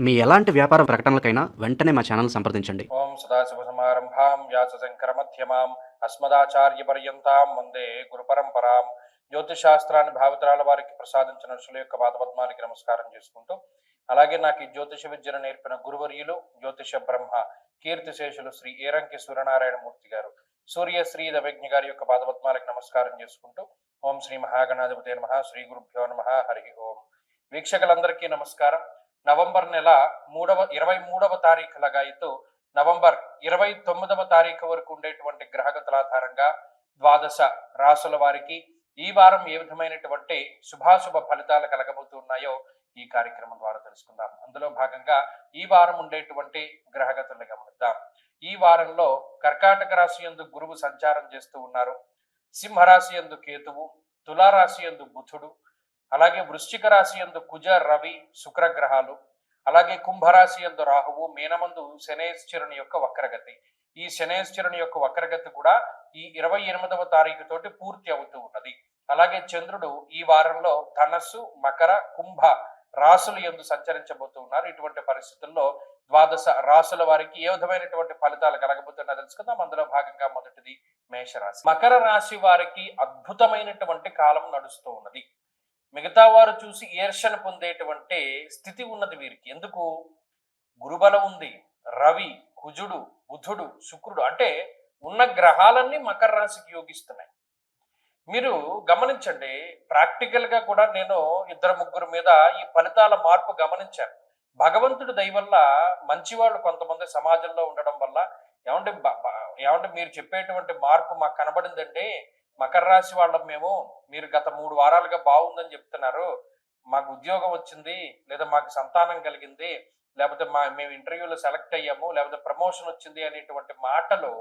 మీ ఎలాంటి వ్యాపార ప్రకటనలకైనా వెంటనే మా ఛానల్ సంప్రదించండి. ఓం సదాశివసమారంభాం వ్యాసశంకరమధ్యమాం అస్మదాచార్యపర్యంతాం వందే గురుపరంపరాం. జ్యోతిషాస్త్రాన్ని భావితరాల వారికి ప్రసాదించిన ఋషుల యొక్క పాదపద్మానికి నమస్కారం చేసుకుంటూ, అలాగే నాకు ఈ జ్యోతిష విద్యను నేర్పిన గురువర్యులు జ్యోతిష బ్రహ్మ కీర్తిశేషులు శ్రీ ఏరంకి సూర్యనారాయణమూర్తి గారు, సూర్యశ్రీ దవజ్ఞ గారి యొక్క పాదపద్మాలకు నమస్కారం చేసుకుంటూ, ఓం శ్రీ మహాగణాధిపతి నమః, శ్రీ గురుభ్యో నమః, హరి ఓం. వీక్షకులందరికీ నమస్కారం. నవంబర్ నెల 23వ తారీఖు లగాయితూ నవంబర్ 29వ తారీఖు వరకు ఉండేటువంటి గ్రహగతుల ఆధారంగా ద్వాదశ రాసుల వారికి ఈ వారం ఏ విధమైనటువంటి శుభాశుభ ఫలితాలు కలగబోతున్నాయో ఈ కార్యక్రమం ద్వారా తెలుసుకుందాం. అందులో భాగంగా ఈ వారం ఉండేటువంటి గ్రహగతులను గమనిద్దాం. ఈ వారంలో కర్కాటక రాశి యందు గురువు సంచారం చేస్తూ ఉన్నారు. సింహరాశి యందు కేతువు, తులారాశి యందు బుధుడు, అలాగే వృశ్చిక రాశి యందు కుజ రవి శుక్రగ్రహాలు, అలాగే కుంభరాశి యందు రాహువు, మీనమందు శనేశ్వరుని యొక్క వక్రగతి. ఈ శనేశ్వరుని యొక్క వక్రగతి కూడా ఈ 28వ తారీఖు తోటి పూర్తి అవుతూ ఉన్నది. అలాగే చంద్రుడు ఈ వారంలో ధనస్సు, మకర, కుంభ రాశులు యందు సంచరించబోతూ ఉన్నారు. ఇటువంటి పరిస్థితుల్లో ద్వాదశ రాశుల వారికి ఏ విధమైనటువంటి ఫలితాలు కలగబోతున్నా తెలుసుకుందాం. అందులో భాగంగా మొదటిది మేషరాశి. మకర రాశి వారికి అద్భుతమైనటువంటి కాలం నడుస్తూ ఉన్నది. మిగతా వారు చూసి ఈర్ష్యను పొందేటువంటి స్థితి ఉన్నది వీరికి. ఎందుకు? గురుబలం ఉంది, రవి, కుజుడు, బుధుడు, శుక్రుడు, అంటే ఉన్న గ్రహాలన్నీ మకర రాశికి యోగిస్తున్నాయి. మీరు గమనించండి, ప్రాక్టికల్ గా కూడా నేను ఇద్దరు ముగ్గురు మీద ఈ ఫలితాల మార్పు గమనించాను. భగవంతుడి దయ వల్ల మంచివాళ్ళు కొంతమంది సమాజంలో ఉండడం వల్ల ఏమంటే ఏమంటే మీరు చెప్పేటువంటి మార్పు మాకు కనబడిందండి. మకర రాశి వాళ్ళం మేము, మీరు గత 3 వారాలుగా బాగుందని చెప్తున్నారు, మాకు ఉద్యోగం వచ్చింది, లేదా మాకు సంతానం కలిగింది, లేకపోతే మేము ఇంటర్వ్యూలో సెలెక్ట్ అయ్యాము, లేకపోతే ప్రమోషన్ వచ్చింది అనేటువంటి మాటలు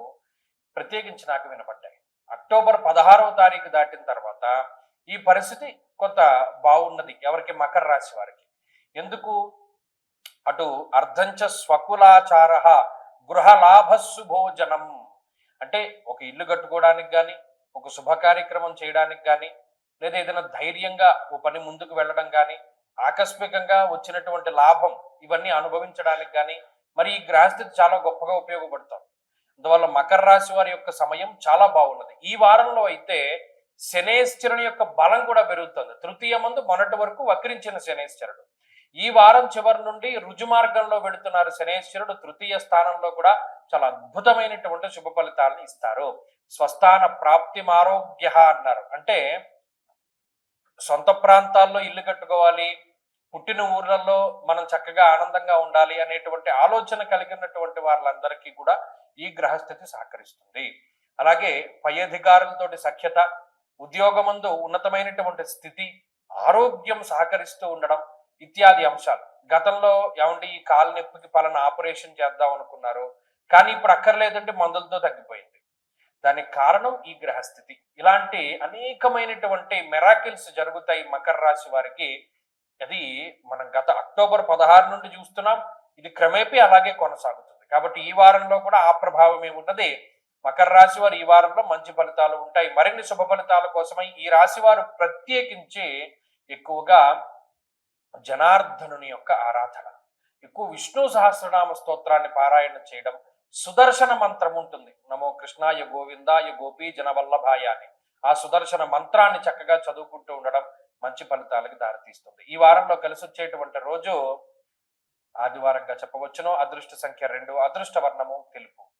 ప్రత్యేకించి నాకు వినపడ్డాయి. అక్టోబర్ 16వ తారీఖు దాటిన తర్వాత ఈ పరిస్థితి కొంత బాగున్నది ఎవరికి? మకర రాశి వారికి. ఎందుకు? అటు అర్ధంచ స్వకులాచార గృహలాభశుభోజనం, అంటే ఒక ఇల్లు కట్టుకోవడానికి కానీ, ఒక శుభ కార్యక్రమం చేయడానికి కానీ, లేదా ఏదైనా ధైర్యంగా ఓ పని ముందుకు వెళ్ళడం కానీ, ఆకస్మికంగా వచ్చినటువంటి లాభం ఇవన్నీ అనుభవించడానికి కానీ మరి ఈ గ్రహస్థితి చాలా గొప్పగా ఉపయోగపడుతుంది. అందువల్ల మకర రాశి వారి యొక్క సమయం చాలా బాగున్నది. ఈ వారంలో అయితే శనేశ్వరుని యొక్క బలం కూడా పెరుగుతుంది. తృతీయ మందు మొన్నటి వరకు వక్రించిన శనేశ్వరుడు ఈ వారం చివరి నుండి రుజు మార్గంలో వెళుతున్నారు. శనేశ్వరుడు తృతీయ స్థానంలో కూడా చాలా అద్భుతమైనటువంటి శుభ ఫలితాలను ఇస్తారు. స్వస్థాన ప్రాప్తి ఆరోగ్య అన్నారు. అంటే సొంత ప్రాంతాల్లో ఇల్లు కట్టుకోవాలి, పుట్టిన ఊర్లలో మనం చక్కగా ఆనందంగా ఉండాలి అనేటువంటి ఆలోచన కలిగినటువంటి వాళ్ళందరికీ కూడా ఈ గ్రహస్థితి సహకరిస్తుంది. అలాగే పై అధికారులతోటి సఖ్యత, ఉద్యోగమందు ఉన్నతమైనటువంటి స్థితి, ఆరోగ్యం సహకరిస్తూ ఉండడం ఇత్యాది అంశాలు. గతంలో ఏమంటే ఈ కాలు నొప్పికి పలానా ఆపరేషన్ చేద్దాం అనుకున్నారు, కానీ ఇప్పుడు అక్కర్లేదంటే మందులతో తగ్గిపోయింది. దానికి కారణం ఈ గ్రహస్థితి. ఇలాంటి అనేకమైనటువంటి మెరాకిల్స్ జరుగుతాయి మకర రాశి వారికి. అది మనం గత అక్టోబర్ 16 నుండి చూస్తున్నాం. ఇది క్రమేపీ అలాగే కొనసాగుతుంది. కాబట్టి ఈ వారంలో కూడా ఆ ప్రభావం ఏమున్నది. మకర రాశి వారు ఈ వారంలో మంచి ఫలితాలు ఉంటాయి. మరిన్ని శుభ ఫలితాల కోసమై ఈ రాశి వారు ప్రత్యేకించి ఎక్కువగా జనార్దనుని యొక్క ఆరాధన, ఎక్కువ విష్ణు సహస్రనామ స్తోత్రాన్ని పారాయణ చేయడం, సుదర్శన మంత్రం ఉంటుంది, నమో కృష్ణాయ గోవిందాయ గోపీ జనవల్లభాయ అని. ఆ సుదర్శన మంత్రాన్ని చక్కగా చదువుకుంటూ ఉండడం మంచి ఫలితాలకు దారితీస్తుంది. ఈ వారంలో కలిసి వచ్చేటువంటి రోజు ఆదివారంగా చెప్పవచ్చును. అదృష్ట సంఖ్య 2, అదృష్ట వర్ణము తెలుపు.